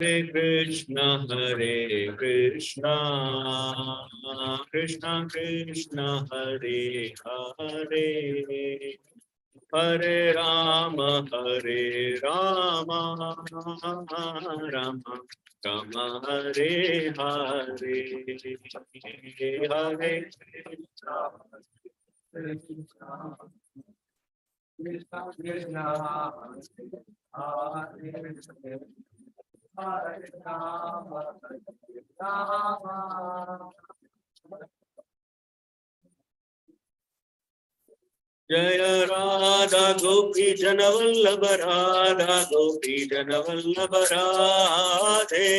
Hare Krishna, Krishna Krishna, Hare Hare, Hare Rama, Rama Rama, Hare Hare, Hare Krishna Krishna, Hare Hare, Hare Rama, Rama. Jaya Radha Gopi Janavallabha Radha Gopi Janavallabha Radhe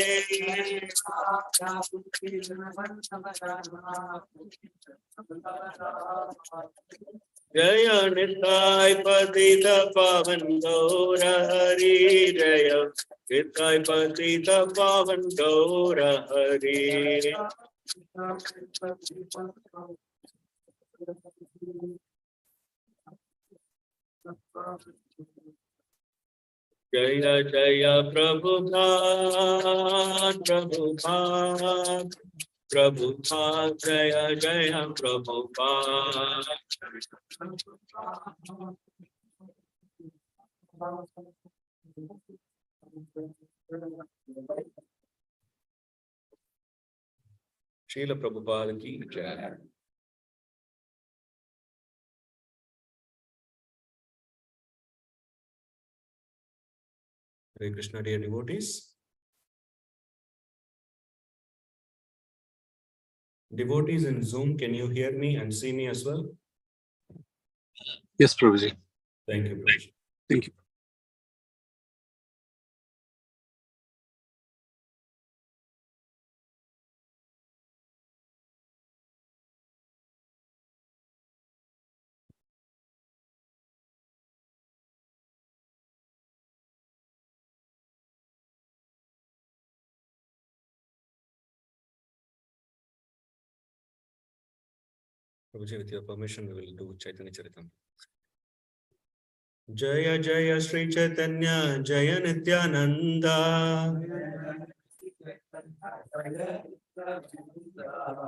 Jaya Nittai Patita Pavan Gaura Hari Jaya Nittai Patita Pavan Gaura Hari Jaya Jaya Prabhupada Prabhupada Prabhupada Jaya Jaya Prabhupada Srila Prabhupada ki jai. Hare Krishna, dear devotees. Devotees in Zoom, can you hear me and see me as well? Yes, Prabhuji. Thank you, Prabhuji. Thank you. Prabhuji, with your permission, we will do Chaitanya Charitamrita. Jaya Jaya Sri Chaitanya Jaya Nityananda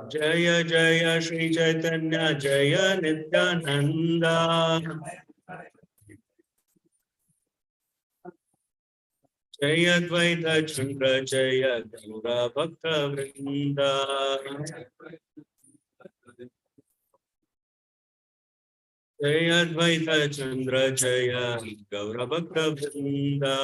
Jaya Jaya Sri Chaitanya Jaya Nityananda Jaya Dvaita Chandra Jaya Gaura Bhakta Vrinda Jaya Dvaita Chandra Jaya Gaura Bhakta Vrinda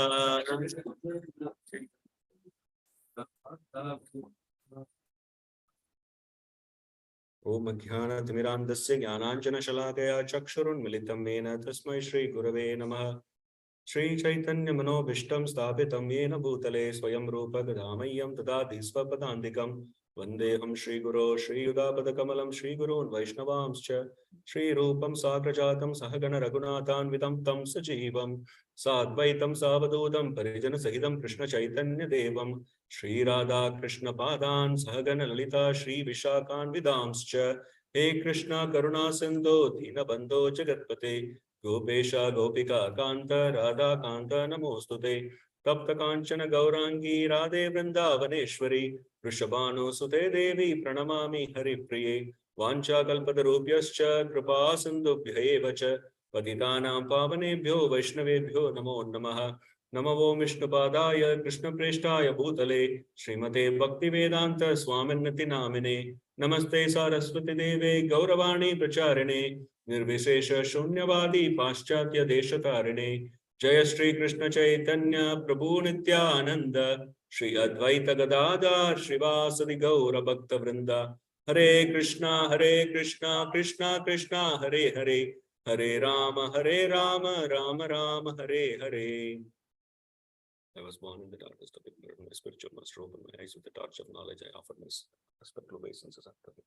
Om Jnanatimirandasya Jnananjana Shalakaya Chakshurunmilitam Yena Tasmai Shri Gurave Namaha Shri Chaitanya Manobhishtam Sthapitam Yena Bhutale Swayam Rupa Gadamayyam Tadati Svapadandikam Vandeham Shri Guru Shri Yudapada Kamalam Shri Gurun Vaishnavamscha Shri Rupam Sagrajatam Sahagana Raghunathan Vidam Tam Sajivam Sadvaitam Savadutam Parijana Sahidam Krishna Chaitanya Devam Shri Radha Krishna Padan Sahagana Lalita Shri Vishakan Vidamscha He Krishna Karuna Sindhu Dina Bandho Jagatpate Gopesha Gopika Kanta Radha Kanta Namostute Tapta Kanchana Gaurangi Radhe Vrindavaneshwari Rishabhanu Sute Devi Pranamami Hari Priye Vancha Kalpatarubhyascha Kripa Sindhubhya Vacha Patitanam Pavanebhyo Vaishnavebhyo Namo Namaha Namo Vishnupadaya Krishna Preshtaya Bhutale Srimate Bhaktivedanta Swaminati Namine Namaste Saraswati Deve Gauravani Pracharine Nirvishesha Shunyavadi Paschatya Deshatarine Jaya Shri Krishna Chaitanya Prabhu Nityananda Shri Advaita Gadadhar Srivasadi Gaura Bhakta Vrinda Hare Krishna Krishna Krishna Hare Hare Hare Rama Rama Rama Hare Hare. I was born in the darkest of ignorance. My spiritual master opened my eyes with the torch of knowledge. I offer my respectful obeisances after him.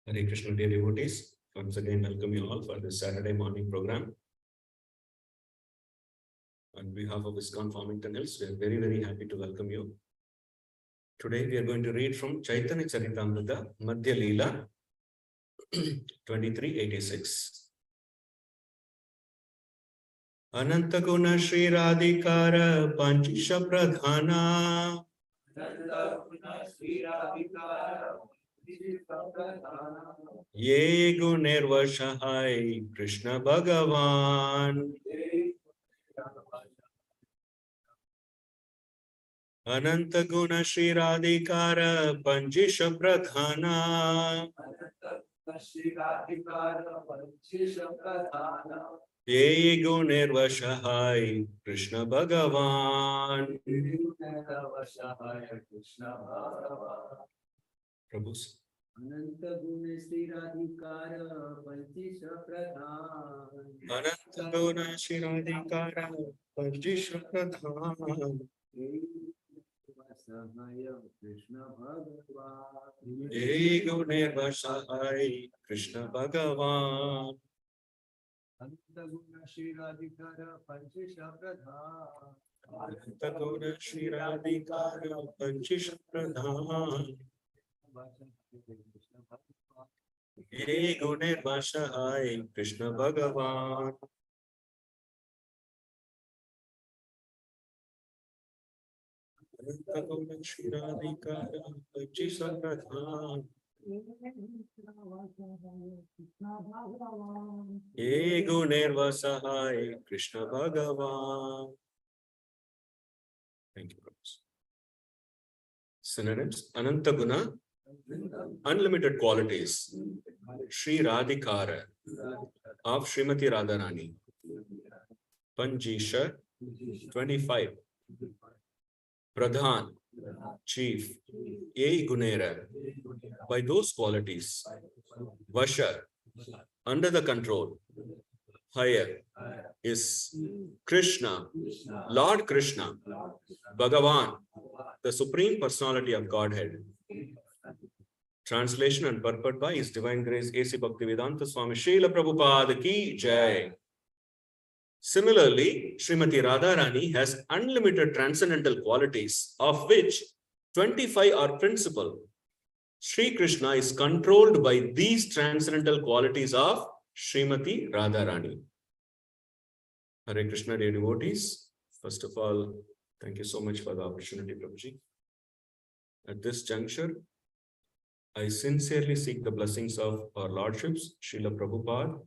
Hare Krishna, dear devotees. Once again, welcome you all for this Saturday morning program. On behalf of ISKCON Farmington Hills, we are very, very happy to welcome you. Today, we are going to read from Chaitanya Charitamrita, Madhya Leela, 2386. Anantaguna Shri Radhikara Panchisha Pradhana Ye Gunirvashahai Krishna Bhagavan Anantaguna Shri Radhikara Panchisha Pradhana Ye Gunirvashahai Krishna Bhagavan. Prabhu. Anantaguna Shri Radhikara Panchisha Pradhan Anantaguna Shri Radhikara Panchisha Pradhan Vasahaya Krishna Bhagavan Ye Gunirvashahai Krishna Bhagavan Anantaguna Shri Radhikara Panchisha Pradhan Anantaguna Shri Radhikara Panchisha Pradhan Ye Gunirvashahai Krishna Bhagavan. Anantaguna Shri Radhikara Panchisha Pradhan Ye Gunirvashahai Krishna Bhagavan. Thank you, Prabhu. Synonyms: Anantaguna, unlimited qualities. Shri Radhikara, of Srimati Radharani. Panjisha, 25. Pradhan, chief. Ye Gunera, by those qualities. Vasha, under the control. Higher is Krishna, Lord Krishna, Bhagavan, the Supreme Personality of Godhead. Translation and purport by His Divine Grace A.C. Bhaktivedanta Swami Srila Prabhupada Ki Jai. Similarly, Srimati Radharani has unlimited transcendental qualities, of which 25 are principal. Sri Krishna is controlled by these transcendental qualities of Srimati Radharani. Hare Krishna, dear devotees. First of all, thank you so much for the opportunity, Prabhuji. At this juncture, I sincerely seek the blessings of our Lordships, Srila Prabhupada,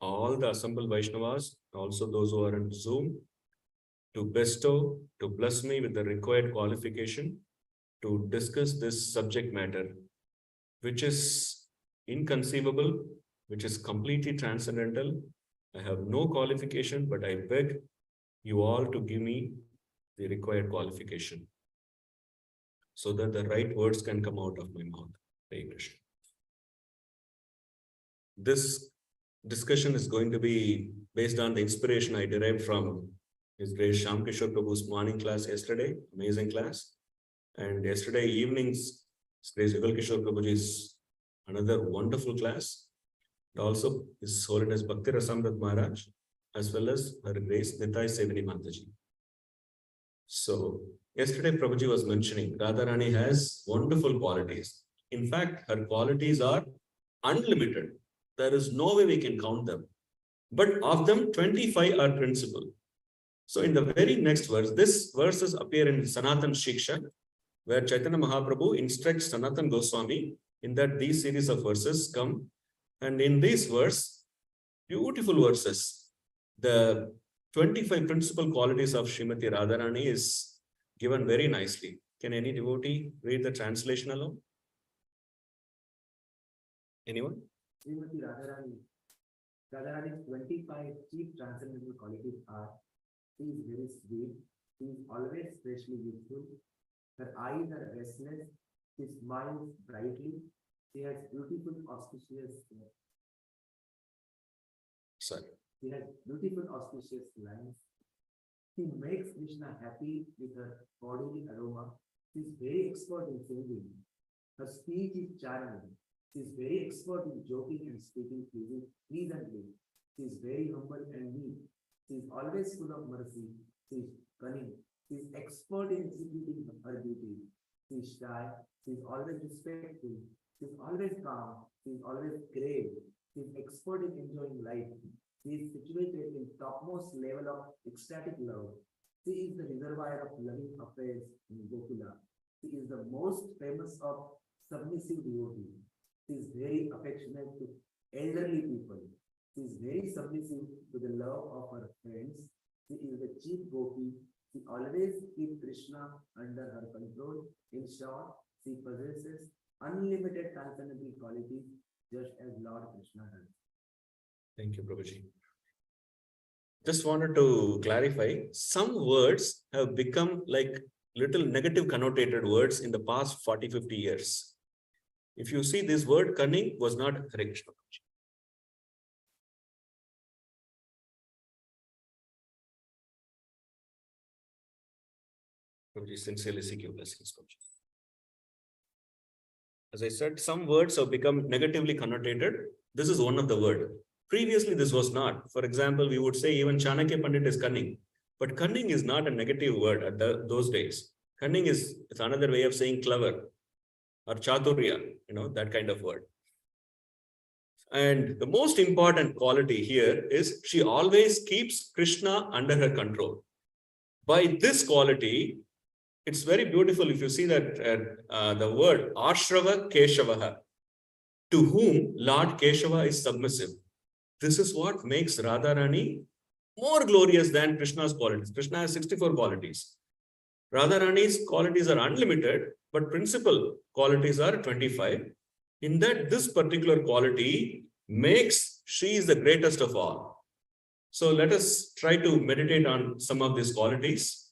all the assembled Vaishnavas, also those who are on Zoom, to bless me with the required qualification to discuss this subject matter, which is inconceivable, which is completely transcendental. I have no qualification, but I beg you all to give me the required qualification so that the right words can come out of my mouth. Hare Krishna. This discussion is going to be based on the inspiration I derived from His Grace Shyam Kishore Prabhu's morning class yesterday, amazing class. And yesterday evening's His Grace Yugal Kishore Prabhuji's another wonderful class. And also His Holiness Bhakti Rasamrat Maharaj, as well as Her Grace Nitai Sevini Mataji. So yesterday Prabhuji was mentioning Radharani has wonderful qualities. In fact, her qualities are unlimited. There is no way we can count them. But of them, 25 are principal. So in the very next verse, this verses appear in Sanatan Shiksha, where Chaitanya Mahaprabhu instructs Sanatan Goswami in that these series of verses come. And in this verse, beautiful verses, the 25 principal qualities of Srimati Radharani is given very nicely. Can any devotee read the translation alone? Anyone? Srimati Radharani. Radharani's 25 chief transcendental qualities are: she is very sweet, she is always freshly youthful, her eyes are restless, she smiles brightly, she has beautiful auspicious Sorry. She has beautiful auspicious lines. She makes Krishna happy with her bodily aroma. She is very expert in singing. Her speech is charming. She is very expert in joking and speaking pleasantly. She is very humble and meek. She is always full of mercy. She is cunning. She is expert in executing her duty. She is shy. She is always respectful. She is always calm. She is always grave. She is expert in enjoying life. She is situated in topmost level of ecstatic love. She is the reservoir of loving affairs in Gokula. She is the most famous of submissive devotees. She is very affectionate to elderly people. She is very submissive to the love of her friends. She is the chief gopi. She always keeps Krishna under her control. In short, she possesses unlimited transcendental qualities, just as Lord Krishna does. Thank you, Prabhuji. Just wanted to clarify, some words have become like little negative connotated words in the past 40-50 years. If you see, this word cunning was not Hare Krishna. Prabhuji, sincerely seek your blessings. As I said, some words have become negatively connotated. This is one of the word. Previously, this was not. For example, we would say even Chanakya Pandit is cunning. But cunning is not a negative word at those days. Cunning is another way of saying clever or chaturya, that kind of word. And the most important quality here is she always keeps Krishna under her control. By this quality, it's very beautiful if you see that the word Ashrava Keshavaha, to whom Lord Keshava is submissive. This is what makes Radharani more glorious than Krishna's qualities. Krishna has 64 qualities. Radharani's qualities are unlimited, but principal qualities are 25. In that, this particular quality makes she is the greatest of all. So let us try to meditate on some of these qualities.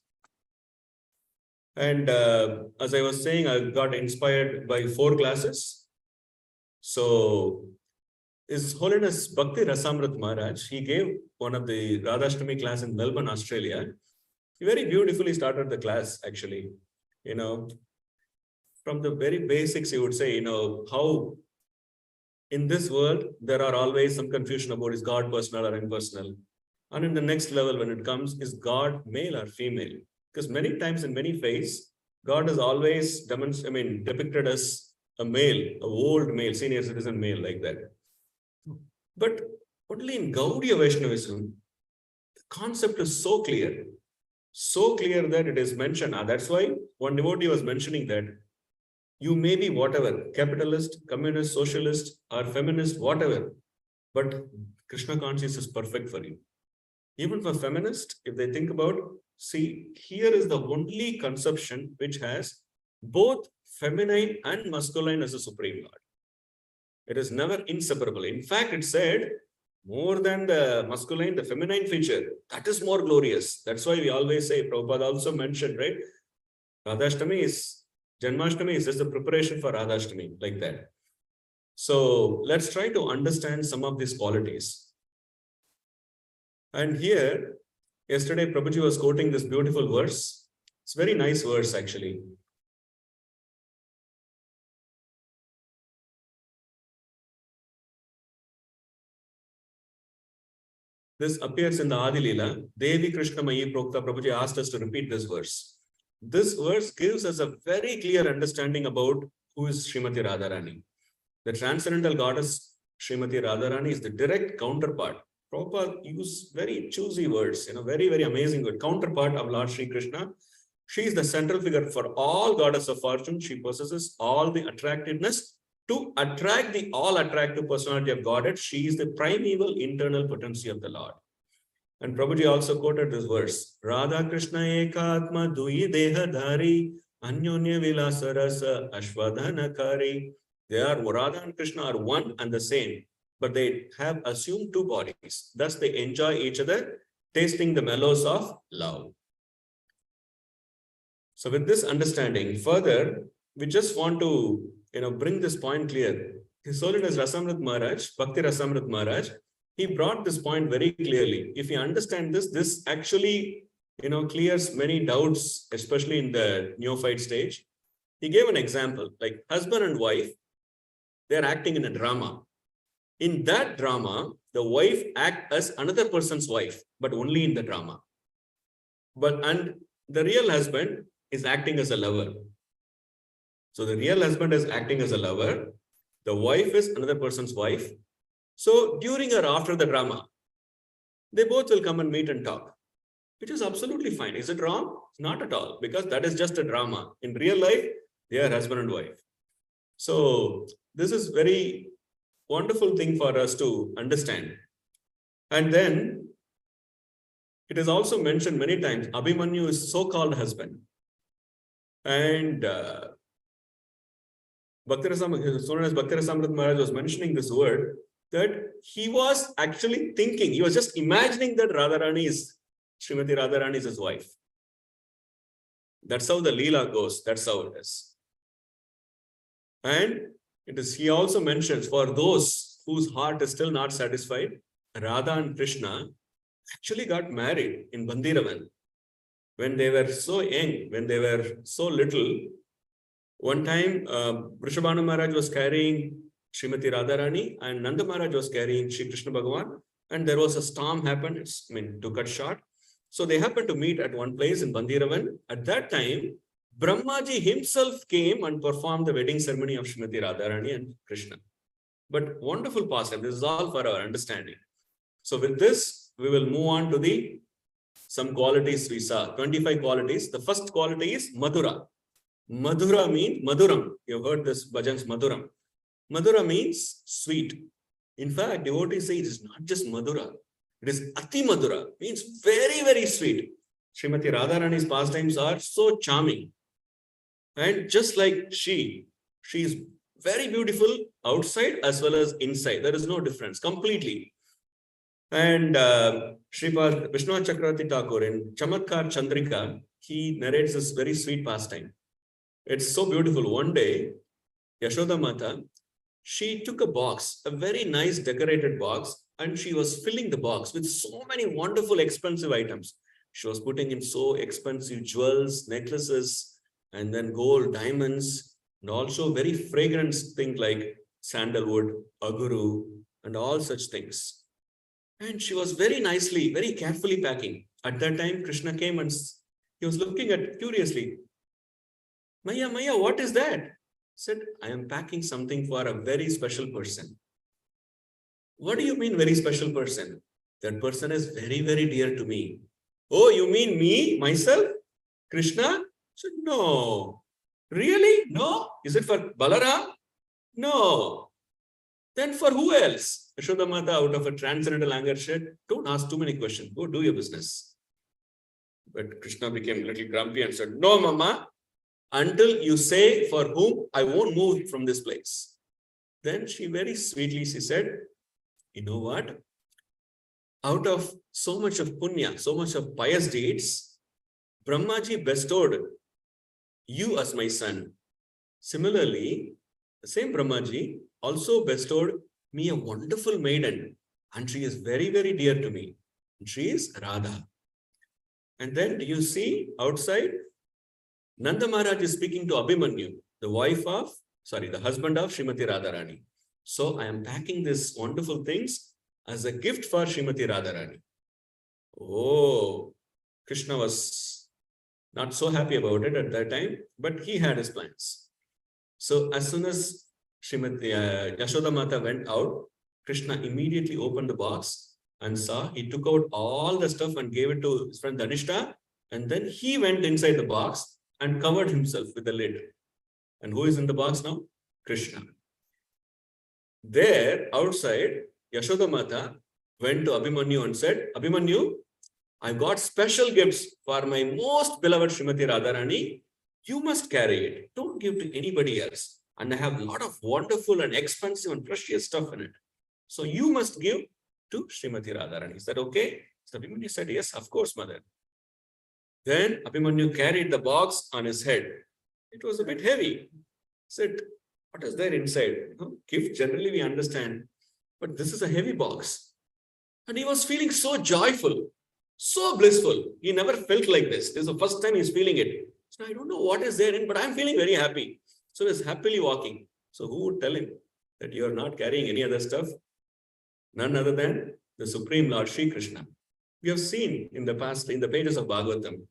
And as I was saying, I got inspired by 4 classes. So His Holiness Bhakti Rasamrit Maharaj, he gave one of the Radhashtami class in Melbourne, Australia. He very beautifully started the class, actually. From the very basics, he would say, how in this world, there are always some confusion about is God personal or impersonal. And in the next level, when it comes, is God male or female? Because many times in many faiths, God is always depicted as a male, an old male, senior citizen male, like that. But only in Gaudiya Vaishnavism, the concept is so clear that it is mentioned. That's why one devotee was mentioning that you may be whatever, capitalist, communist, socialist, or feminist, whatever, but Krishna consciousness is perfect for you. Even for feminists, if they think about, see, here is the only conception which has both feminine and masculine as a supreme Lord. It is never inseparable. In fact, it said, more than the masculine, the feminine feature, that is more glorious. That's why we always say, Prabhupada also mentioned, right? Radhashtami is, Janmashtami is just a preparation for Radhashtami, like that. So let's try to understand some of these qualities. And here, yesterday, Prabhuji was quoting this beautiful verse. It's a very nice verse, actually. This appears in the Adi Leela. Devi Krishna Mayi Prokta. Prabhuji asked us to repeat this verse. This verse gives us a very clear understanding about who is Srimati Radharani. The transcendental goddess Srimati Radharani is the direct counterpart. Prabhupada used very choosy words, very, very amazing word. Counterpart of Lord Sri Krishna. She is the central figure for all goddess of fortune. She possesses all the attractiveness to attract the all-attractive personality of Godhead. She is the primeval internal potency of the Lord. And Prabhuji also quoted this verse, Radha Krishna Ekatma Dui Deha Dhari Anyonya Vilasarasa Ashwadhanakari. They are, Radha and Krishna are one and the same, but they have assumed 2 bodies. Thus they enjoy each other, tasting the mellows of love. So with this understanding, further, we just want to bring this point clear. His Holiness Rasamrit Maharaj, Bhakti Rasamrit Maharaj, he brought this point very clearly. If you understand this, this actually clears many doubts, especially in the neophyte stage. He gave an example, like husband and wife, They are acting in a drama. In that drama, the wife acts as another person's wife, but only in the drama. And the real husband is acting as a lover. So the real husband is acting as a lover. The wife is another person's wife. So during or after the drama, they both will come and meet and talk, which is absolutely fine. Is it wrong? Not at all, because that is just a drama. In real life, they are husband and wife. So this is very wonderful thing for us to understand. And then it is also mentioned many times, Abhimanyu is so-called husband. And Bhakti-Rasamrita Maharaj was mentioning this word, that he was actually thinking, he was just imagining that Radharani is, Srimati Radharani is his wife. That's how the Leela goes. That's how it is. And it is, he also mentions, for those whose heart is still not satisfied, Radha and Krishna actually got married in Bandiravan. When they were so young, when they were so little, one time Vrishabhanu Maharaj was carrying Srimati Radharani and Nanda Maharaj was carrying Shri Krishna Bhagavan, and there was a storm happened, to cut short. So they happened to meet at one place in Bandiravan. At that time, Brahmaji himself came and performed the wedding ceremony of Srimati Radharani and Krishna. But wonderful pastime. This is all for our understanding. So with this, we will move on to some qualities we saw. 25 qualities. The first quality is Madhura. Madhura means Madhuram. You have heard this bhajans Madhuram. Madhura means sweet. In fact, devotees say it is not just Madhura. It is Ati Madhura, means very, very sweet. Srimati Radharani's pastimes are so charming. And just like she is very beautiful outside as well as inside. There is no difference, completely. And Sripad Vishnu Chakravarti Thakur in Chamatkar Chandrika, he narrates this very sweet pastime. It's so beautiful. One day, Yashoda Mata, she took a box, a very nice decorated box, and she was filling the box with so many wonderful, expensive items. She was putting in so expensive jewels, necklaces, and then gold, diamonds, and also very fragrant things like sandalwood, aguru, and all such things. And she was very nicely, very carefully packing. At that time, Krishna came and he was looking at curiously. Maya, what is that? Said, I am packing something for a very special person. What do you mean very special person? That person is very, very dear to me. Oh, you mean me, myself? Krishna? Said, no. Really? No? Is it for Balaram? No. Then for who else? Yashoda Mata, out of a transcendental anger, said, don't ask too many questions. Go do your business. But Krishna became a little grumpy and said, no, Mama. Until you say for whom, I won't move from this place. Then she very sweetly, she said, you know what? Out of so much of punya, so much of pious deeds, Brahmaji bestowed you as my son. Similarly, the same Brahmaji also bestowed me a wonderful maiden, and she is very, very dear to me. And she is Radha. And then do you see outside? Nanda Maharaj is speaking to Abhimanyu, the husband of Srimati Radharani. So I am packing these wonderful things as a gift for Srimati Radharani. Oh, Krishna was not so happy about it at that time, but he had his plans. So as soon as Srimati Yashoda Mata went out, Krishna immediately opened the box and saw, he took out all the stuff and gave it to his friend Dhanishta, and then he went inside the box and covered himself with the lid. And who is in the box now? Krishna. There, outside, Yashoda Mata went to Abhimanyu and said, Abhimanyu, I got special gifts for my most beloved Srimati Radharani. You must carry it. Don't give to anybody else. And I have a lot of wonderful and expensive and precious stuff in it. So you must give to Srimati Radharani. Is that okay? So Abhimanyu said, yes, of course, mother. Then Abhimanyu carried the box on his head. It was a bit heavy. He said, what is there inside? Gift generally we understand, but this is a heavy box. And he was feeling so joyful, so blissful. He never felt like this. This is the first time he's feeling it. So I don't know what is there in, but I'm feeling very happy. So he's happily walking. So who would tell him that you are not carrying any other stuff, none other than the Supreme Lord Sri Krishna. We have seen in the past, in the pages of Bhagavatam,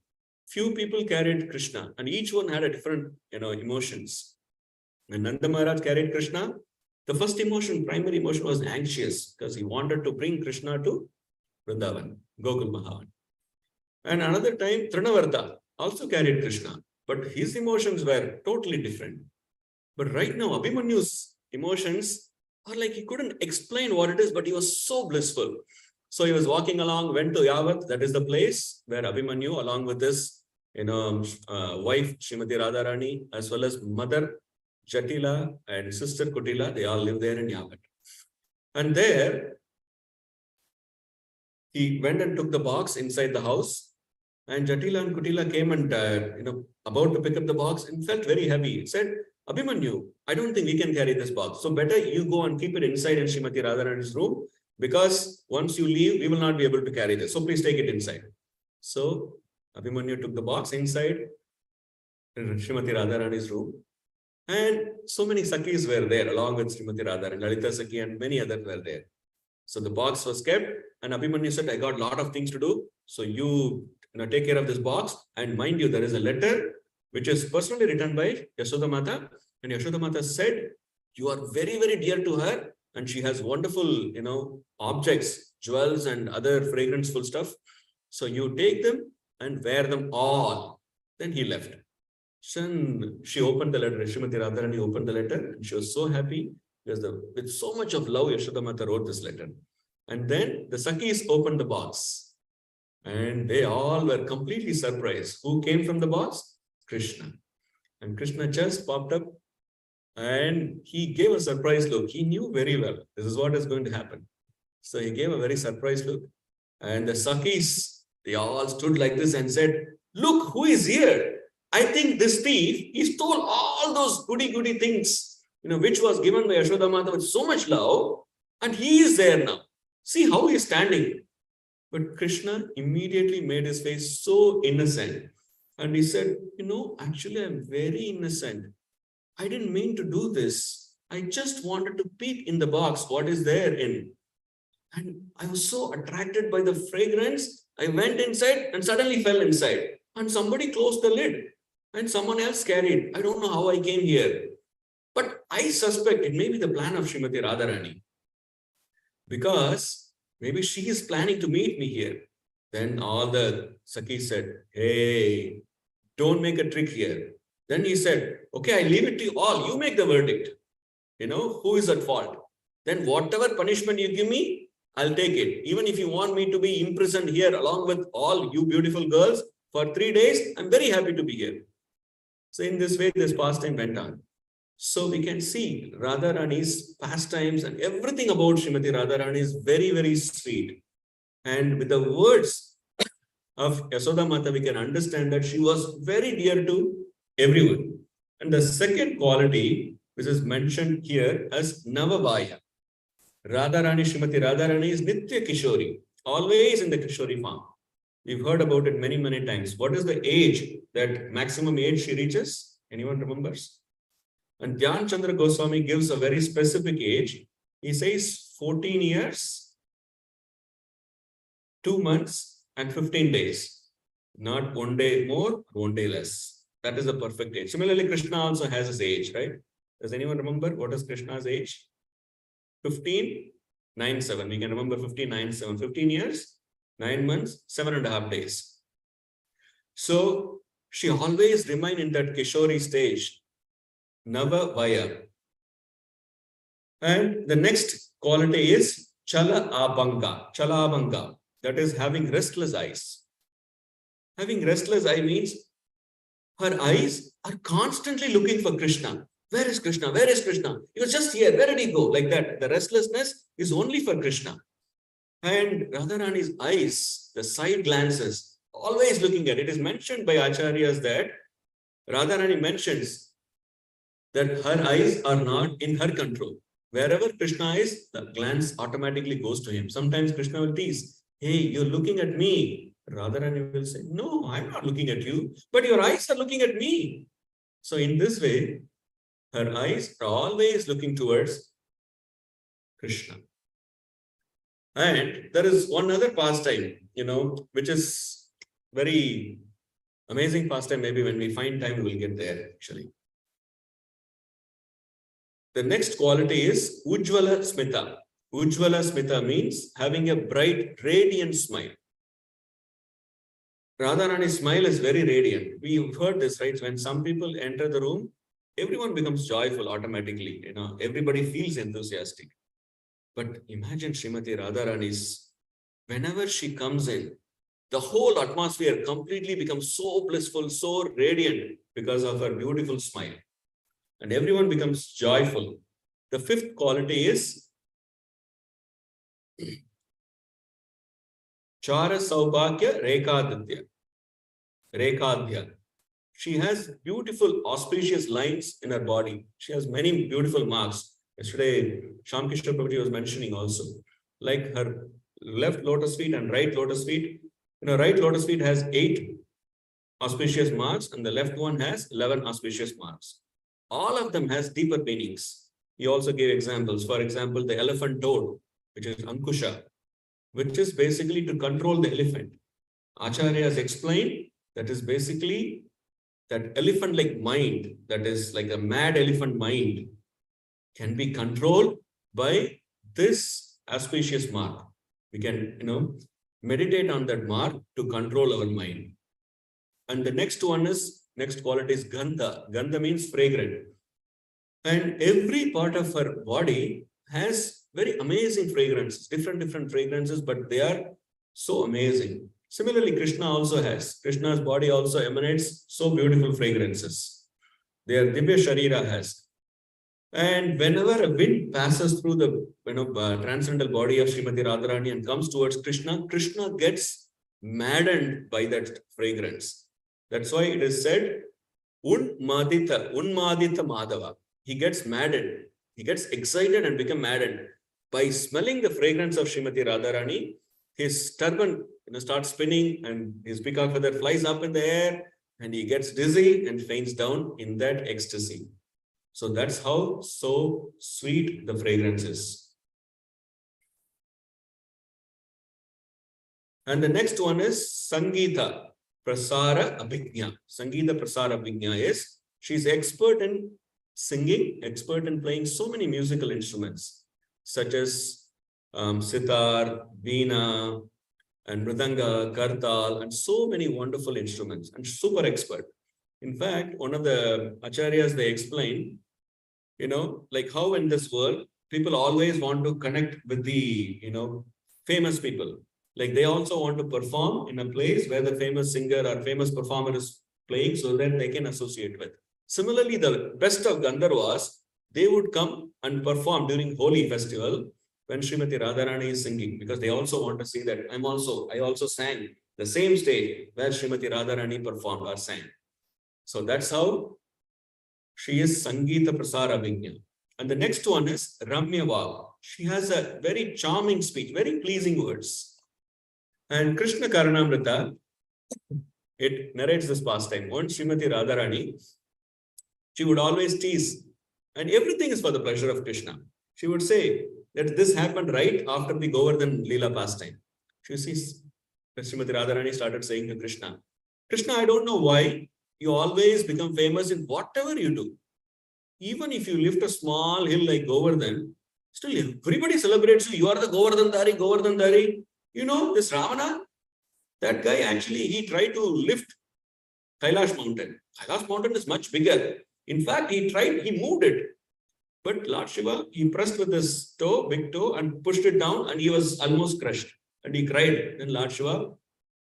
few people carried Krishna and each one had a different, emotions. When Nanda Maharaj carried Krishna, the first emotion, primary emotion was anxious because he wanted to bring Krishna to Vrindavan, Gokul Mahavan. And another time, Trinavarta also carried Krishna, but his emotions were totally different. But right now, Abhimanyu's emotions are like he couldn't explain what it is, but he was so blissful. So he was walking along, went to Yavat, that is the place where Abhimanyu, along with his, wife, Srimati Radharani, as well as mother Jatila and sister Kutila, they all live there in Yavat. And there, he went and took the box inside the house. And Jatila and Kutila came and, about to pick up the box and felt very heavy. He said, Abhimanyu, I don't think we can carry this box. So better you go and keep it inside in Srimati Radharani's room, because once you leave, we will not be able to carry this. So please take it inside. So Abhimanyu took the box inside in Srimati Radharani's room. And so many Sakhis were there along with Srimati Radharani, Lalita Sakhi and many others were there. So the box was kept and Abhimanyu said, I got a lot of things to do. So you take care of this box. And mind you, there is a letter which is personally written by Yashoda Mata. And Yashoda Mata said, you are very, very dear to her. And she has wonderful, objects, jewels and other fragranceful stuff. So you take them and wear them all. Then he left. She opened the letter. Srimati Radharani opened the letter. And she was so happy because with so much of love, Yashoda Mata wrote this letter. And then the Sakhis opened the box. And they all were completely surprised. Who came from the box? Krishna. And Krishna just popped up and he gave a surprised look. He knew very well this is what is going to happen. So he gave a very surprised look. And the Sakhis, they all stood like this and said, look, who is here? I think this thief, he stole all those goody things, which was given by Yashoda Mata with so much love. And he is there now. See how he is standing. But Krishna immediately made his face so innocent. And he said, actually, I'm very innocent. I didn't mean to do this. I just wanted to peek in the box, what is there in. And I was so attracted by the fragrance. I went inside and suddenly fell inside. And somebody closed the lid. And someone else carried. I don't know how I came here. But I suspect it may be the plan of Srimati Radharani. Because maybe she is planning to meet me here. Then all the Sakhis said, hey, don't make a trick here. Then he said, okay, I leave it to you all. You make the verdict. Who is at fault? Then whatever punishment you give me, I'll take it. Even if you want me to be imprisoned here along with all you beautiful girls for 3 days, I'm very happy to be here. So in this way, this pastime went on. So we can see Radharani's pastimes and everything about Srimati Radharani is very, very sweet. And with the words of Yashoda Mata, we can understand that she was very dear to everyone. And the second quality, which is mentioned here as Navabaya. Radharani, Srimati Radharani is Nitya Kishori, always in the Kishori form. We've heard about it many, many times. What is the age, that maximum age she reaches? Anyone remembers? And Dhyan Chandra Goswami gives a very specific age. He says 14 years, 2 months and 15 days. Not 1 day more, 1 day less. That is the perfect age. Similarly, Krishna also has his age, right? Does anyone remember what is Krishna's age? 15, 9, 7. We can remember 15, 9, 7. 15 years, 9 months, 7.5 days. So she always remained in that Kishori stage. Nava Vaya. And the next quality is Chala Abhanga. Chala Abhanga. That is having restless eyes. Having restless eye means her eyes are constantly looking for Krishna. Where is Krishna? Where is Krishna? He was just here. Where did he go? Like that. The restlessness is only for Krishna. And Radharani's eyes, the side glances, always looking at it. It is mentioned by Acharyas that Radharani mentions that her eyes are not in her control. Wherever Krishna is, the glance automatically goes to him. Sometimes Krishna will tease, hey, you're looking at me. Radharani will say, no, I'm not looking at you, but your eyes are looking at me. So in this way, her eyes are always looking towards Krishna. And there is one other pastime, which is very amazing pastime. Maybe when we find time, we will get there actually. The next quality is Ujjvala Smita. Ujjvala Smita means having a bright, radiant smile. Radharani's smile is very radiant. We've heard this, right? When some people enter the room, everyone becomes joyful automatically. Everybody feels enthusiastic. But imagine Srimati Radharani's, whenever she comes in, the whole atmosphere completely becomes so blissful, so radiant because of her beautiful smile. And everyone becomes joyful. The fifth quality is Chara Saubhagya Rekadhya. She has beautiful auspicious lines in her body. She has many beautiful marks. Yesterday, Shamkishna Prabhu was mentioning also, like her left lotus feet and right lotus feet. Right lotus feet has 8 auspicious marks and the left one has 11 auspicious marks. All of them has deeper meanings. He also gave examples. For example, the elephant toad, which is Ankusha, which is basically to control the elephant. Acharya has explained that is basically that elephant-like mind, that is like a mad elephant mind, can be controlled by this auspicious mark. We can, meditate on that mark to control our mind. And the next quality is Gandha. Gandha means fragrant. And every part of her body has very amazing fragrances, different fragrances, but they are so amazing. Similarly, Krishna also has. Krishna's body also emanates so beautiful fragrances. Their Divya Sharira has. And whenever a wind passes through the transcendental body of Srimati Radharani and comes towards Krishna, Krishna gets maddened by that fragrance. That's why it is said, Unmadita Madhava. He gets maddened. He gets excited and become maddened. By smelling the fragrance of Srimati Radharani, his turban starts spinning and his peacock feather flies up in the air and he gets dizzy and faints down in that ecstasy. So that's how so sweet the fragrance is. And the next one is Sangeeta Prasara Abhignya. Sangeeta Prasara Abhignya is, she's expert in singing, expert in playing so many musical instruments, such as sitar, veena, and mridanga, kartal, and so many wonderful instruments, and super expert. In fact, one of the acharyas, they explain, like how in this world, people always want to connect with the, famous people. Like they also want to perform in a place where the famous singer or famous performer is playing so that they can associate with. Similarly, the best of Gandharvas, they would come and perform during Holi festival when Srimati Radharani is singing, because they also want to see that I also sang the same stage where Srimati Radharani performed or sang. So that's how she is Sangeeta Prasara Abhignya. And the next one is Ramya Vav. She has a very charming speech, very pleasing words. And Krishna Karanamrita, it narrates this pastime. Once Srimati Radharani, she would always tease, and everything is for the pleasure of Krishna. She would say that this happened right after the Govardhan Leela pastime. She sees, Srimati Radharani started saying to Krishna, Krishna, I don't know why you always become famous in whatever you do. Even if you lift a small hill like Govardhan, still everybody celebrates you. You are the Govardhan Dari. This Ravana, that guy actually, he tried to lift Kailash mountain. Kailash mountain is much bigger. In fact, he moved it. But Lord Shiva, he pressed with his toe, big toe, and pushed it down, and he was almost crushed. And he cried. Then Lord Shiva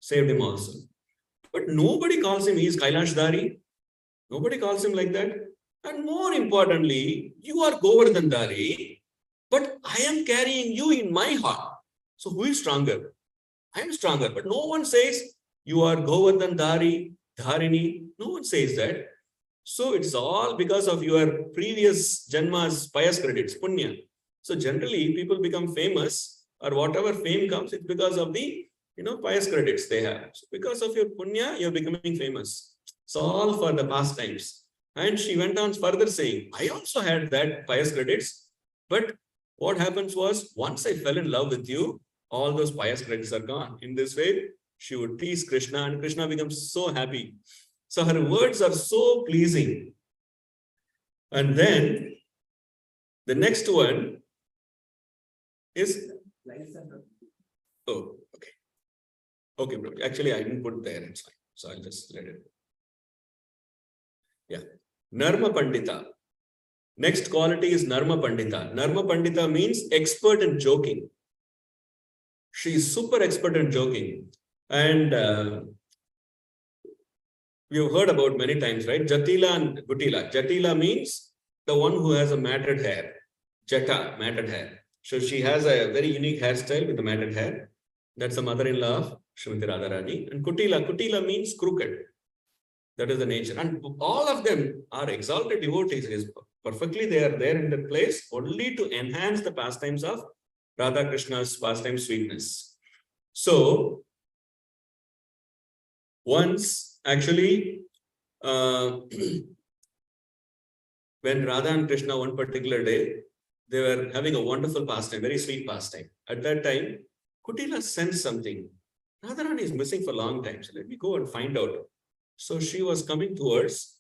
saved him also. But nobody calls him, he is Kailash Dari. Nobody calls him like that. And more importantly, you are Govardhan Dari, but I am carrying you in my heart. So who is stronger? I am stronger. But no one says, you are Govardhan Dari, Dharini. No one says that. So it's all because of your previous Janma's pious credits, Punya. So generally, people become famous, or whatever fame comes, it's because of the pious credits they have. So because of your Punya, you're becoming famous. It's all for the pastimes. And she went on further saying, I also had that pious credits, but what happens was, once I fell in love with you, all those pious credits are gone. In this way, she would tease Krishna and Krishna becomes so happy. So her words are so pleasing. And then the next one is, oh, okay. Okay, Prabhu. Actually, I didn't put there, it's fine. So I'll just let it. Yeah. Narma Pandita. Next quality is Narma Pandita. Narma Pandita means expert in joking. She is super expert in joking. And we have heard about many times, right? Jatila and Gutila. Jatila means the one who has a matted hair. Jata, matted hair. So she has a very unique hairstyle with the matted hair. That's the mother-in-law of Srimati Radharani. And Kutila means crooked. That is the nature. And all of them are exalted devotees. Perfectly, they are there in that place only to enhance the pastimes of Radha Krishna's pastime sweetness. So, once actually, when Radha and Krishna one particular day, they were having a wonderful pastime, very sweet pastime. At that time, Kutila sensed something. Radharani is missing for a long time. So let me go and find out. So she was coming towards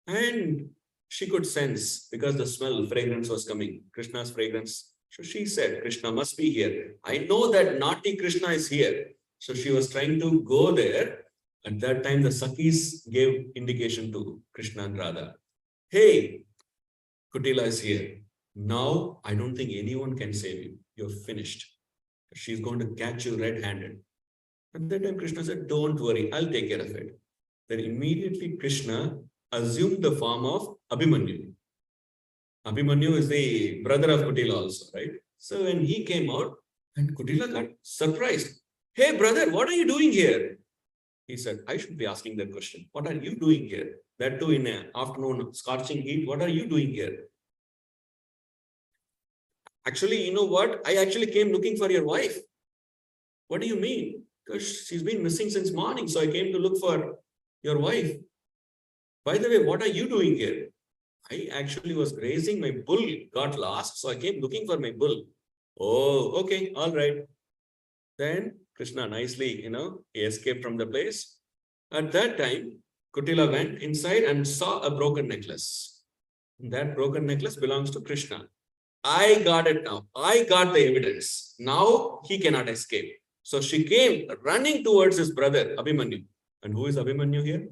and she could sense because the smell, fragrance was coming, Krishna's fragrance. So she said, Krishna must be here. I know that naughty Krishna is here. So she was trying to go there. At that time, the Sakhis gave indication to Krishna and Radha. Hey, Kutila is here. Now, I don't think anyone can save you. You're finished. She's going to catch you red-handed. At that time, Krishna said, don't worry, I'll take care of it. Then immediately Krishna assumed the form of Abhimanyu. Abhimanyu is the brother of Kutila also, right? So when he came out, and Kutila got surprised. Hey, brother, what are you doing here? He said, I should be asking that question. What are you doing here? That too in an afternoon scorching heat. What are you doing here? Actually, you know what? I actually came looking for your wife. What do you mean? Because she's been missing since morning. So I came to look for your wife. By the way, what are you doing here? I actually was grazing. My bull got lost. So I came looking for my bull. Oh, okay. All right. Then Krishna nicely, he escaped from the place. At that time, Kutila went inside and saw a broken necklace. That broken necklace belongs to Krishna. I got it now. I got the evidence. Now he cannot escape. So she came running towards his brother, Abhimanyu. And who is Abhimanyu here?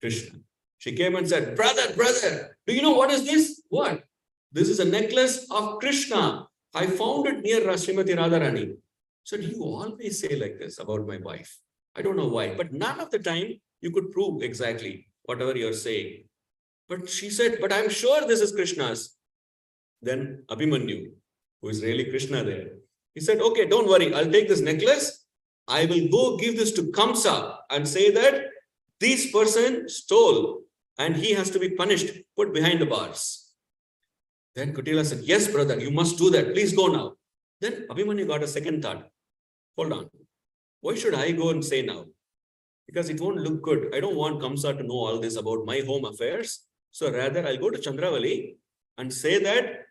Krishna. She came and said, brother, do you know what is this? What? This is a necklace of Krishna. I found it near Srimati Radharani. So you always say like this about my wife. I don't know why, but none of the time you could prove exactly whatever you're saying. But she said, but I'm sure this is Krishna's. Then Abhimanyu, who is really Krishna there, he said, okay, don't worry. I'll take this necklace. I will go give this to Kamsa and say that this person stole and he has to be punished, put behind the bars. Then Kutila said, yes, brother, you must do that. Please go now. Then Abhimanyu got a second thought. Hold on. Why should I go and say now? Because it won't look good. I don't want Kamsa to know all this about my home affairs. So rather, I'll go to Chandravali and say that,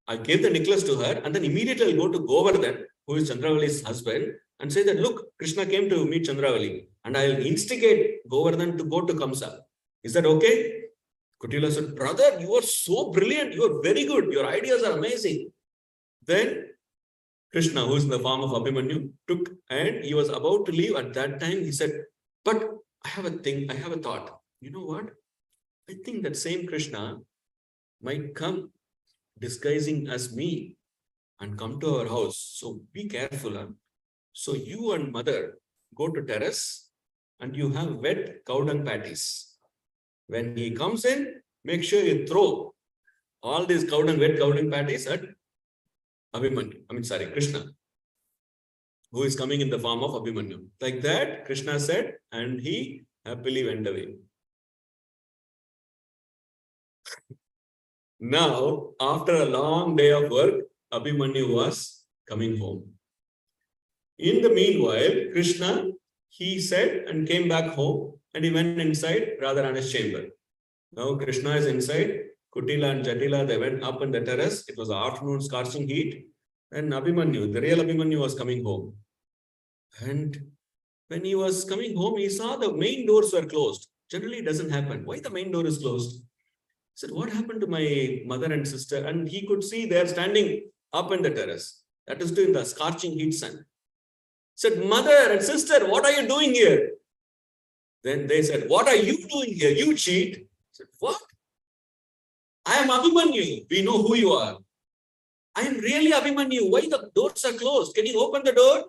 I gave the necklace to her and then immediately I'll go to Govardhan, who is Chandravali's husband, and say that, look, Krishna came to meet Chandravali and I'll instigate Govardhan to go to Kamsa. Is that okay? Kutila said, brother, you are so brilliant. You are very good. Your ideas are amazing. Then Krishna, who is in the form of Abhimanyu, took and he was about to leave. At that time, he said, but I have a thought. You know what? I think that same Krishna might come disguising as me and come to our house. So be careful. Huh? So you and mother go to terrace and you have wet cow dung patties. When he comes in, make sure you throw all these wet cow dung patties at Krishna, who is coming in the form of Abhimanyu. Like that, Krishna said, and he happily went away. Now, after a long day of work, Abhimanyu was coming home. In the meanwhile, Krishna, he said and came back home and he went inside Radharani's chamber. Now Krishna is inside. Kutila and Jatila, they went up on the terrace. It was afternoon scorching heat. And Abhimanyu, the real Abhimanyu, was coming home. And when he was coming home, he saw the main doors were closed. Generally, it doesn't happen. Why the main door is closed? He said, what happened to my mother and sister? And he could see they are standing up in the terrace. That is in the scorching heat sun. He said, mother and sister, what are you doing here? Then they said, what are you doing here? You cheat. He said, what? I am Abhimanyu. We know who you are. I am really Abhimanyu. Why the doors are closed? Can you open the door?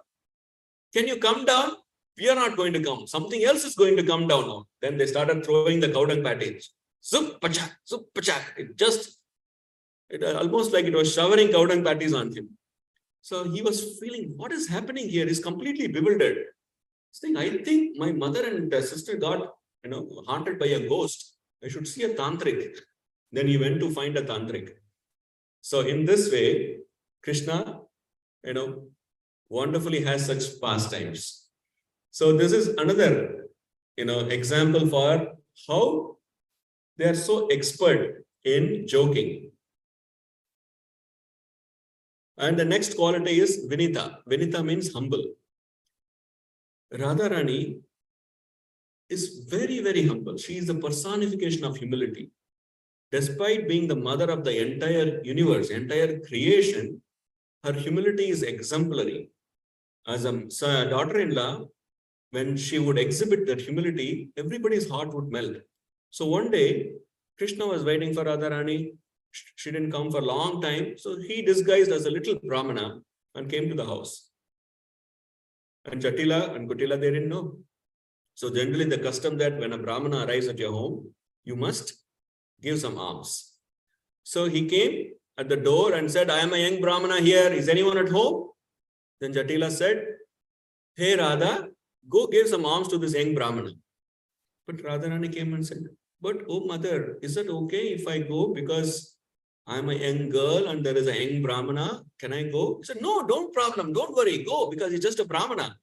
Can you come down? We are not going to come. Something else is going to come down now. Then they started throwing the cow dung patties. Zup, pachak, zup, pachak. It almost like it was showering cow dung patties on him. So he was feeling, what is happening here? He's completely bewildered. He's saying, I think my mother and sister got, haunted by a ghost. I should see a tantric. Then he went to find a tantric. So in this way, Krishna, wonderfully has such pastimes. So this is another, example for how they are so expert in joking. And the next quality is Vinita. Vinita means humble. Radharani is very, very humble. She is the personification of humility. Despite being the mother of the entire universe, entire creation, her humility is exemplary. As a daughter-in-law, when she would exhibit that humility, everybody's heart would melt. So one day, Krishna was waiting for Radharani. She didn't come for a long time. So he disguised as a little Brahmana and came to the house. And Jatila and Kutila, they didn't know. So generally the custom that when a Brahmana arrives at your home, you must give some alms. So he came at the door and said, I am a young Brahmana here. Is anyone at home? Then Jatila said, hey Radha, go give some alms to this young Brahmana. But Radharani came and said, but oh mother, is it okay if I go because I am a young girl and there is a young Brahmana? Can I go? He said, no, don't worry, go because he's just a Brahmana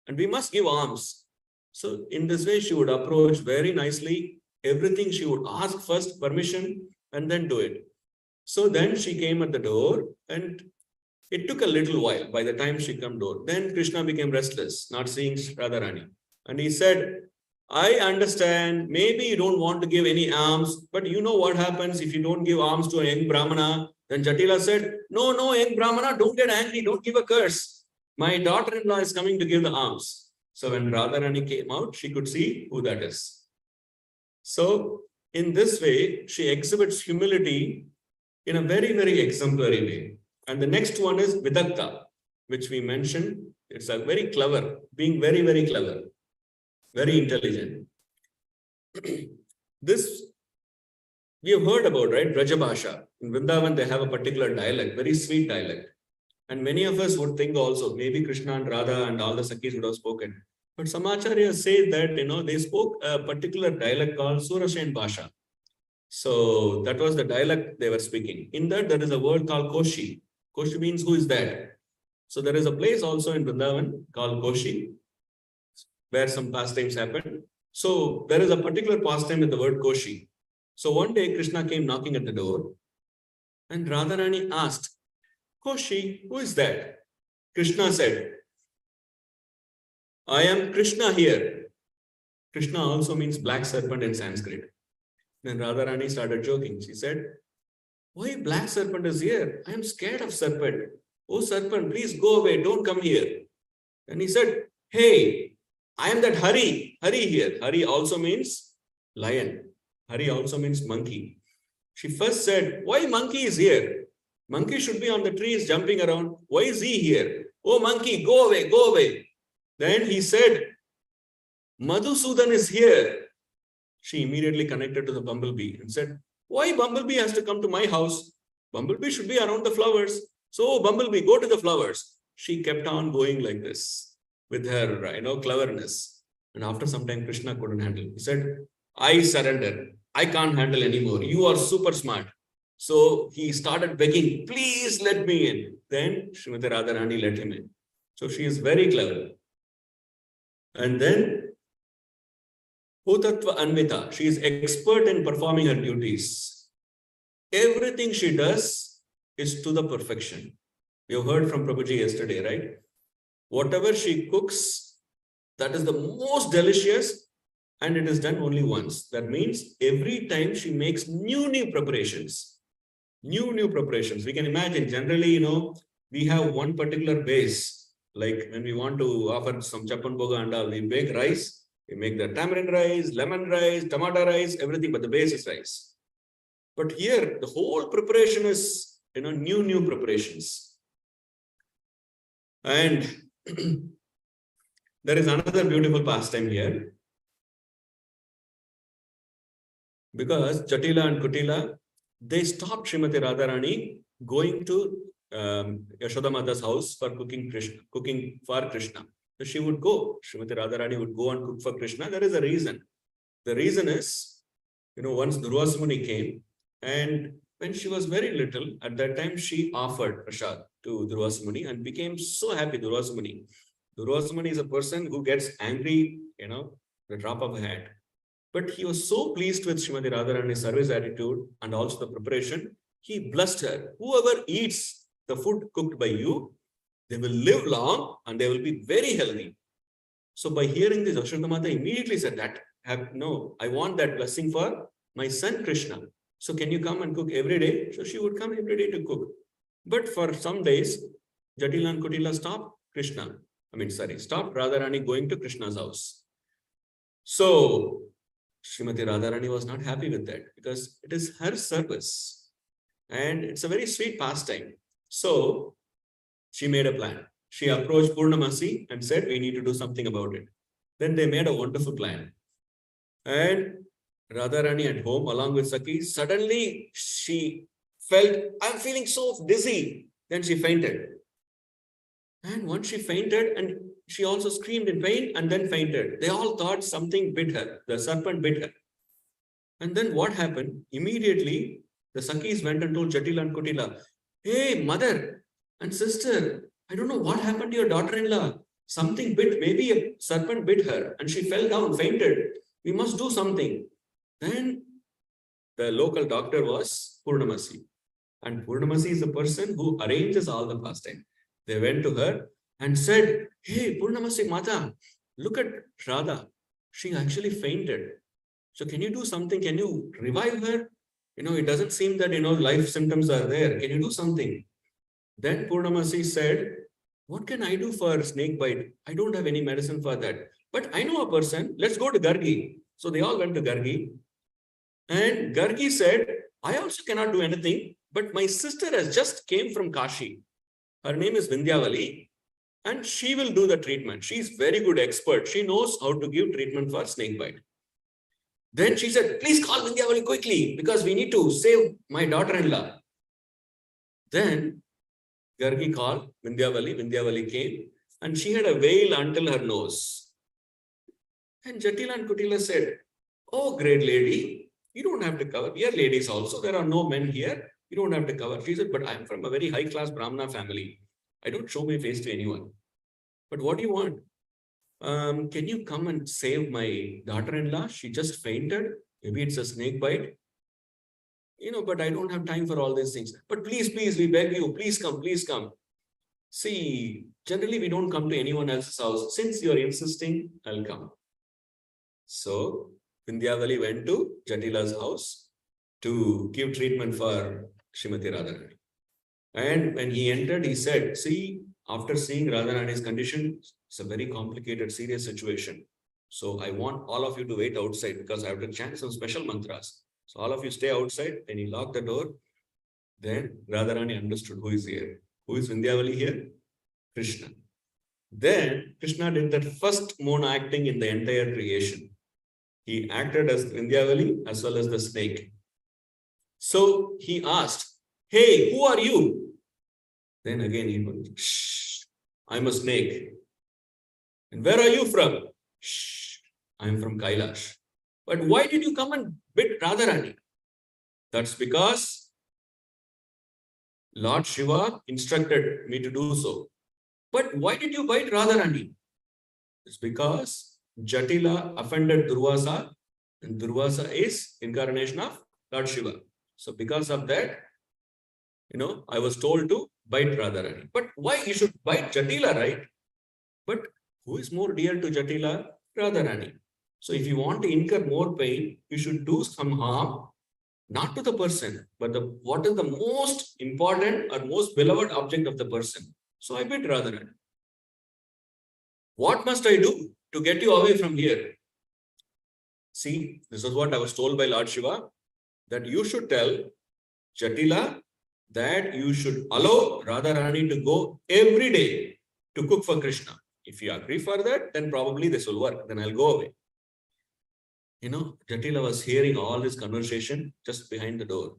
and we must give alms. So in this way, she would approach very nicely. Everything she would ask first permission and then do it. So then she came at the door and it took a little while by the time she came door. Then Krishna became restless, not seeing Radharani. And he said, I understand, maybe you don't want to give any alms, but you know what happens if you don't give alms to a young Brahmana. Then Jatila said, no, young Brahmana, don't get angry, don't give a curse. My daughter-in-law is coming to give the alms. So when Radharani came out, she could see who that is. So in this way, she exhibits humility in a very, very exemplary way. And the next one is Vidakta, which we mentioned. It's a very clever, being very, very clever, very intelligent. This we have heard about, right? Brajabhasha. In Vrindavan, they have a particular dialect, very sweet dialect. And many of us would think also, maybe Krishna and Radha and all the Sakhis would have spoken. But Samacharyas say that, they spoke a particular dialect called Surashen Bhasha. So that was the dialect they were speaking. In that, there is a word called Koshi. Koshi means who is that? So there is a place also in Vrindavan called Koshi, where some pastimes happen. So there is a particular pastime with the word Koshi. So one day Krishna came knocking at the door and Radharani asked, Koshi, who is that? Krishna said, I am Krishna here. Krishna also means black serpent in Sanskrit. Then Radharani started joking. She said, why black serpent is here? I am scared of serpent. Oh serpent, please go away. Don't come here. And he said, hey, I am that Hari. Hari here. Hari also means lion. Hari also means monkey. She first said, why monkey is here? Monkey should be on the trees jumping around. Why is he here? Oh monkey, go away, go away. Then he said, Madhusudan is here. She immediately connected to the bumblebee and said, why bumblebee has to come to my house? Bumblebee should be around the flowers. So bumblebee, go to the flowers. She kept on going like this with her, cleverness. And after some time, Krishna couldn't handle it. He said, I surrender. I can't handle anymore. You are super smart. So he started begging, please let me in. Then Srimati Radharani let him in. So she is very clever. And then Bhutatva Anvita, she is expert in performing her duties. everything she does is to the perfection. You heard from Prabhuji yesterday, right? Whatever she cooks, that is the most delicious, and it is done only once. That means every time she makes new preparations. New preparations. We can imagine, generally, we have one particular base. Like when we want to offer some chapan boga and all, we make rice, we make the tamarind rice, lemon rice, tomato rice, everything, but the base is rice. But here, the whole preparation is, new preparations. And there is another beautiful pastime here. Because Jatila and Kutila, they stopped Srimati Radharani going to Yashoda Mata's house for cooking for Krishna. So she would go, Srimati Radharani would go and cook for Krishna. There is a reason. The reason is, once Durvasa Muni came, and when she was very little, at that time she offered prasad to Durvasa Muni and became so happy, Durvasa Muni. Durvasa Muni is a person who gets angry, the drop of a hat. But he was so pleased with Srimati Radharani's service attitude and also the preparation, he blessed her. Whoever eats the food cooked by you, they will live long and they will be very healthy. So by hearing this, Yashoda Mata immediately said that, no, I want that blessing for my son Krishna. So can you come and cook every day? So she would come every day to cook. But for some days, Jatila and Kutila stopped Radharani going to Krishna's house. So Srimati Radharani was not happy with that because it is her service and it's a very sweet pastime. So she made a plan. She approached Purnamasi and said, we need to do something about it. Then they made a wonderful plan. And Radharani at home along with Saki, suddenly she felt, I'm feeling so dizzy. Then she fainted. And once she fainted, and she also screamed in pain and then fainted. They all thought something bit her. The serpent bit her. And then what happened? Immediately, the Sakis went and told Jatila and Kutila, hey, mother and sister, I don't know what happened to your daughter-in-law. Something bit, maybe a serpent bit her and she fell down, fainted. We must do something. Then the local doctor was Purnamasi. And Purnamasi is the person who arranges all the pastime. They went to her and said, hey, Purnamasi Mata, look at Radha. She actually fainted. So can you do something? Can you revive her? It doesn't seem that, life symptoms are there. Can you do something? Then Purnamasi said, what can I do for snake bite? I don't have any medicine for that. But I know a person. Let's go to Gargi. So they all went to Gargi. And Gargi said, I also cannot do anything. But my sister has just came from Kashi. Her name is Vindhyavali. And she will do the treatment. She's very good expert. She knows how to give treatment for snake bite. Then she said, please call Vindhyavali quickly because we need to save my daughter-in-law. Then Gargi called Vindhyavali. Vindhyavali came and she had a veil until her nose. And Jatila and Kutila said, oh, great lady, you don't have to cover. We are ladies also. There are no men here. You don't have to cover. She said, but I'm from a very high-class Brahmana family. I don't show my face to anyone. But what do you want? Can you come and save my daughter-in-law? She just fainted. Maybe it's a snake bite. But I don't have time for all these things. But please, we beg you, please come. See, generally we don't come to anyone else's house. Since you're insisting, I'll come. So Vindhyavali went to Jatila's house to give treatment for Srimati Radharani. And when he entered, he said, see, after seeing Radharani's condition, it's a very complicated, serious situation. So I want all of you to wait outside because I have to chant some special mantras. So all of you stay outside. Then he locked the door. Then Radharani understood who is here. Who is Vindhyavali here? Krishna. Then Krishna did that first mono acting in the entire creation. He acted as Vindhyavali as well as the snake. So he asked, hey, who are you? Then again he went, shh, I'm a snake. And where are you from? Shh, I'm from Kailash. But why did you come and bit Radharani? That's because Lord Shiva instructed me to do so. But why did you bite Radharani? It's because Jatila offended Durvasa, and Durvasa is incarnation of Lord Shiva. So because of that, I was told to bite Radharani. But why you should bite Jatila, right? But who is more dear to Jatila? Radharani. So if you want to incur more pain, you should do some harm, not to the person, but what is the most important or most beloved object of the person. So I bit Radharani. What must I do to get you away from here? See, this is what I was told by Lord Shiva, that you should tell Jatila that you should allow Radharani to go every day to cook for Krishna. If you agree for that, then probably this will work. Then I'll go away. Jatila was hearing all this conversation just behind the door.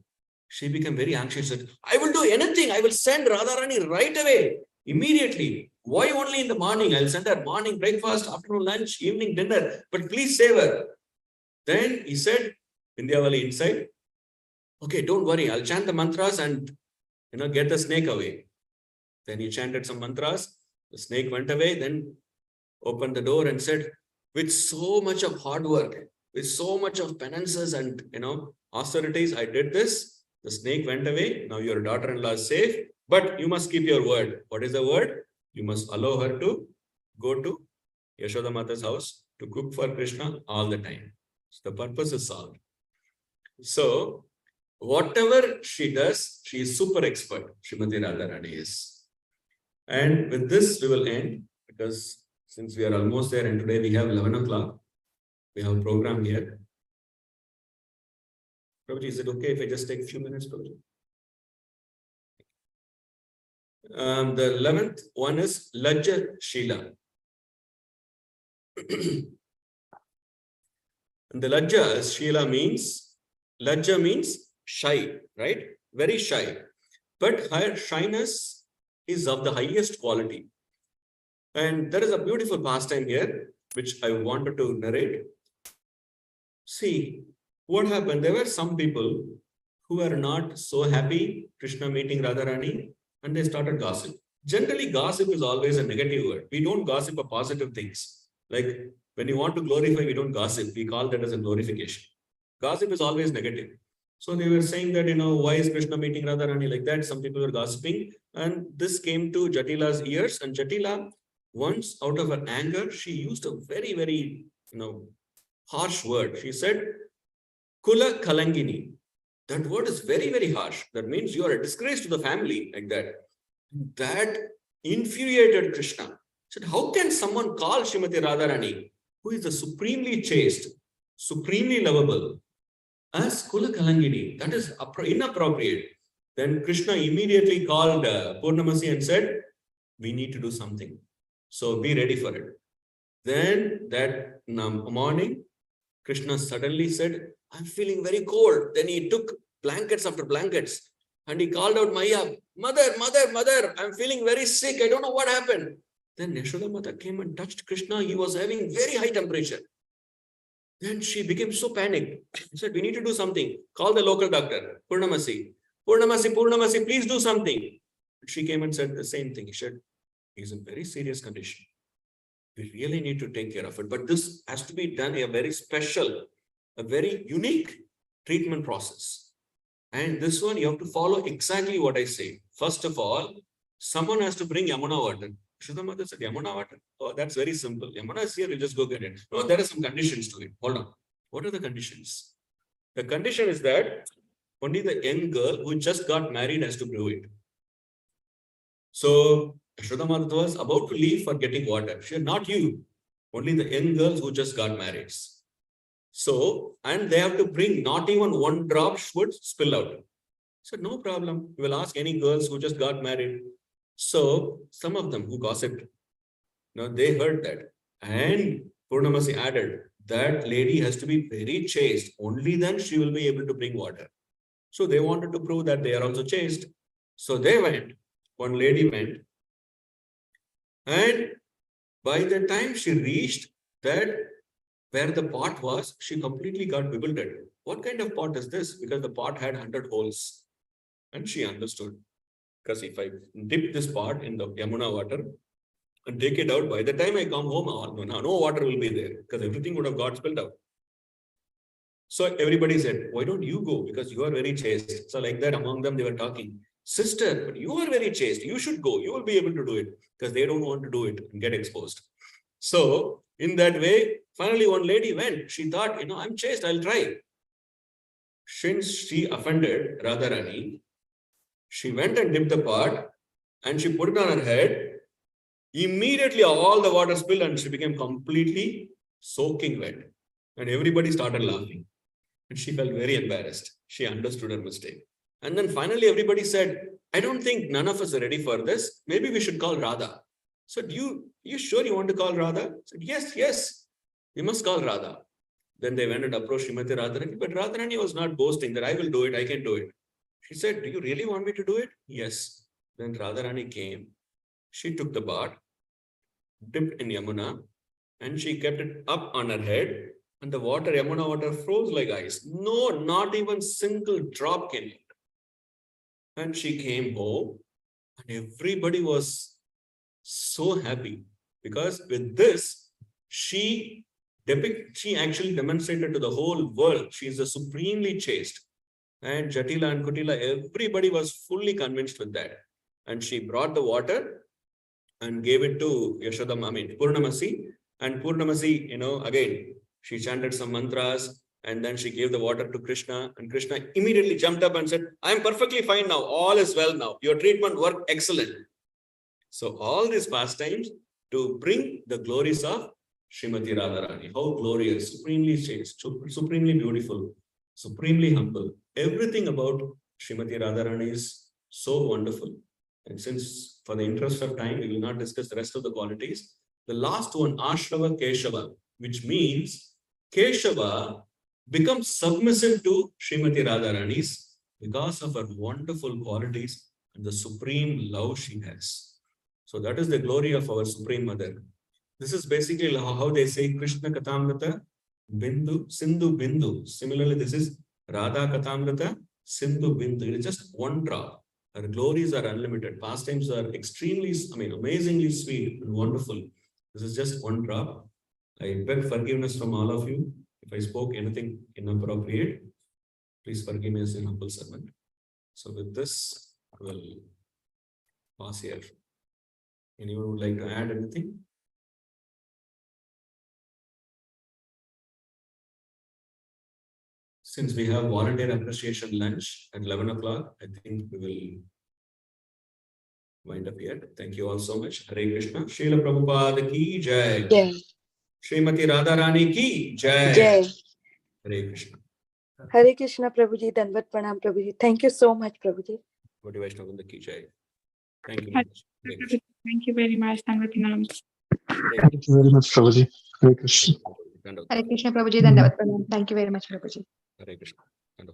She became very anxious. Said, I will do anything. I will send Radharani right away, immediately. Why only in the morning? I'll send her morning breakfast, afternoon lunch, evening dinner. But please save her. Then he said, Vindhyavali inside, okay, don't worry. I'll chant the mantras and get the snake away. Then he chanted some mantras. The snake went away. Then opened the door and said, with so much of hard work, with so much of penances and austerities, I did this. The snake went away. Now your daughter-in-law is safe. But you must keep your word. What is the word? You must allow her to go to Yashoda Mata's house to cook for Krishna all the time. So the purpose is solved. So whatever she does, she is super expert. Srimati Radharani is. And with this, we will end, because since we are almost there and today we have 11 o'clock, we have a program here. Prabhuji, is it okay if I just take a few minutes, Prabhuji? The 11th one is Lajja Sheela. And the Lajja Sheela means, Lajja means shy, right? Very shy. But her shyness is of the highest quality. And there is a beautiful pastime here, which I wanted to narrate. See, what happened? There were some people who were not so happy Krishna meeting Radharani, and they started gossip. Generally, gossip is always a negative word. We don't gossip of positive things. Like when you want to glorify, we don't gossip. We call that as a glorification. Gossip is always negative. So they were saying that, why is Krishna meeting Radharani like that? Some people were gossiping. And this came to Jatila's ears. And Jatila, once out of her anger, she used a very, very, harsh word. She said, Kula Kalangini. That word is very, very harsh. That means you are a disgrace to the family, like that. That infuriated Krishna. He said, how can someone call Srimati Radharani, who is the supremely chaste, supremely lovable, as Kula Kalangini? That is inappropriate. Then Krishna immediately called Purnamasi and said, we need to do something. So be ready for it. Then that morning, Krishna suddenly said, I'm feeling very cold. Then he took blankets after blankets and he called out Maya, mother, I'm feeling very sick. I don't know what happened. Then Yashoda Mata came and touched Krishna. He was having very high temperature. Then she became so panicked. She said, we need to do something. Call the local doctor, Purnamasi. Purnamasi, please do something. She came and said the same thing. She said, he's in very serious condition. We really need to take care of it. But this has to be done a very special, a very unique treatment process. And this one, you have to follow exactly what I say. First of all, someone has to bring Yamuna water. Shuddha Mata said, Yamuna water? Oh, that's very simple. Yamuna is here, you just go get it. No, there are some conditions to it. Hold on. What are the conditions? The condition is that only the young girl who just got married has to brew it. So, Shuddha Mata was about to leave for getting water. She said, not you. Only the young girls who just got married. So, and they have to bring not even one drop would spill out. So, no problem. We will ask any girls who just got married. So, some of them who gossiped, they heard that. And Purnamasi added, that lady has to be very chaste. Only then she will be able to bring water. So, they wanted to prove that they are also chaste. So, they went. One lady went. And by the time she reached that where the pot was, she completely got bewildered. What kind of pot is this? Because the pot had 100 holes. And she understood. Because if I dip this pot in the Yamuna water and take it out, by the time I come home, no water will be there. Because everything would have got spilled out. So everybody said, why don't you go? Because you are very chaste. So like that among them, they were talking. Sister, but you are very chaste. You should go. You will be able to do it, because they don't want to do it and get exposed. So in that way, finally one lady went. She thought, I'm chaste, I'll try. Since she offended Radharani, she went and dipped the pot and she put it on her head. Immediately all the water spilled and she became completely soaking wet. And everybody started laughing. And she felt very embarrassed. She understood her mistake. And then finally everybody said, I don't think none of us are ready for this. Maybe we should call Radha. So you sure you want to call Radha? I said, yes, we must call Radha. Then they went and approached Srimati Radharani, but Radharani was not boasting that I will do it, I can do it. She said, do you really want me to do it? Yes. Then Radharani came. She took the pot, dipped in Yamuna, and she kept it up on her head. And the water, Yamuna water, froze like ice. No, not even single drop came out. And she came home, and everybody was so happy, because with this, she actually demonstrated to the whole world she is a supremely chaste. And Jatila and Kutila, everybody was fully convinced with that. And she brought the water and gave it to Purnamasi. And Purnamasi, again, she chanted some mantras, and then she gave the water to Krishna. And Krishna immediately jumped up and said, I am perfectly fine now. All is well now. Your treatment worked excellent. So all these pastimes to bring the glories of Srimati Radharani. How glorious, supremely chaste, supremely beautiful, supremely humble. Everything about Srimati Radharani is so wonderful. And since for the interest of time, we will not discuss the rest of the qualities. The last one, Ashrava Keshava, which means Keshava becomes submissive to Srimati Radharani's because of her wonderful qualities and the supreme love she has. So that is the glory of our Supreme Mother. This is basically how they say Krishna Katamrita Bindu, Sindhu Bindu. Similarly, this is Radha Katamrita Sindhu Bindu. It is just one drop. Her glories are unlimited. Pastimes are extremely, amazingly sweet and wonderful. This is just one drop. I beg forgiveness from all of you. If I spoke anything inappropriate, please forgive me as an humble servant. So with this, I will pause here. Anyone would like to add anything? Since we have volunteer appreciation lunch at 11 o'clock, I think we will wind up here. Thank you all so much. Hare Krishna. Srila Prabhupada ki jai. Jai. Srimati Radharani ki jai. Jai. Hare Krishna. Hare Krishna, Prabhuji. Dandavat Pranam, Prabhuji. Thank you so much, Prabhuji. Gaudiya Vaishnava ki jai. Thank you. Thank you very much. Dandavat Pranam. Thank you very much, Prabhuji. Hare Krishna. Hare Krishna, Prabhuji. Dandavat Pranam. Thank you very much, Prabhuji. Hare Krishna.